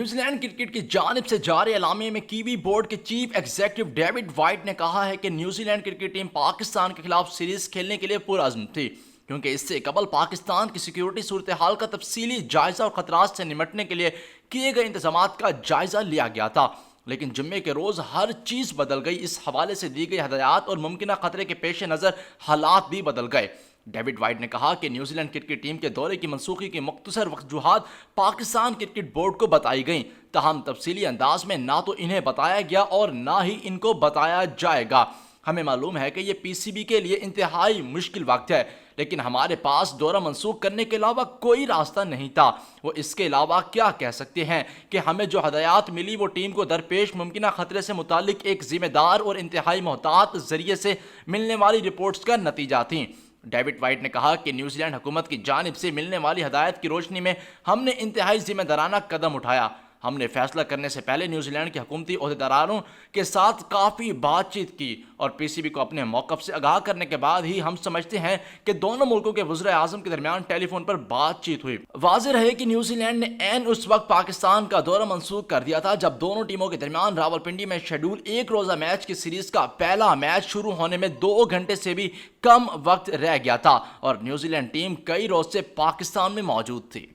New Zealand cricket की जानिब से जारी एलामिये में कीवी बोर्ड के चीफ एग्जीक्यूटिव डेविड वाइट ने कहा है कि न्यूजीलैंड क्रिकेट टीम पाकिस्तान के खिलाफ सीरीज खेलने के लिए पुरअज़्म थी, क्योंकि इससे कबल पाकिस्तान की सिक्योरिटी सूरत हाल का तफसीली जायजा और खतरात से निपटने के लिए किए गए इंतजाम का जायजा लिया गया था। लेकिन जुम्मे के रोज हर चीज बदल गई। इस हवाले से दी गई हदायत और मुमकिन खतरे के पेश नजर हालात भी बदल गए। डेविड वाइट ने कहा कि न्यूजीलैंड क्रिकेट टीम के दौरे की मनसूखी की मुख्तसर वजूहात पाकिस्तान क्रिकेट बोर्ड को बताई गई, तहम तफसीली अंदाज में ना तो इन्हें बताया गया और ना ही इनको बताया जाएगा। हमें मालूम है कि यह पीसीबी के लिए इंतहाई मुश्किल वक्त है, लेकिन हमारे पास दौरा मनसूख करने के अलावा कोई रास्ता नहीं था। वो इसके अलावा क्या कह सकते हैं कि हमें जो हदायत मिली वो टीम को दरपेश मुमकिन खतरे से मुतालिक एक जिम्मेदार और इंतहाई मोहतात जरिए से मिलने वाली रिपोर्ट्स का नतीजा थी। डेविड वाइट ने कहा कि न्यूजीलैंड हुकूमत की जानिब से मिलने वाली हदायत की रोशनी में हमने इंतहाई जिम्मेदाराना कदम उठाया। हमने फैसला करने से पहले न्यूजीलैंड के हुकूमती ओहदेदारों के साथ काफ़ी बातचीत की और पीसीबी को अपने मौक़िफ़ से आगाह करने के बाद ही हम समझते हैं कि दोनों मुल्कों के वज़ीर आज़म के दरमियान टेलीफोन पर बातचीत हुई। वाज़ेह है कि न्यूजीलैंड ने ऐन उस वक्त पाकिस्तान का दौरा मनसूख कर दिया था जब दोनों टीमों के दरमियान रावलपिंडी में शेड्यूल एक रोज़ा मैच की सीरीज का पहला मैच शुरू होने में 2 घंटे से भी कम वक्त रह गया था और न्यूजीलैंड टीम कई रोज से पाकिस्तान में मौजूद थी।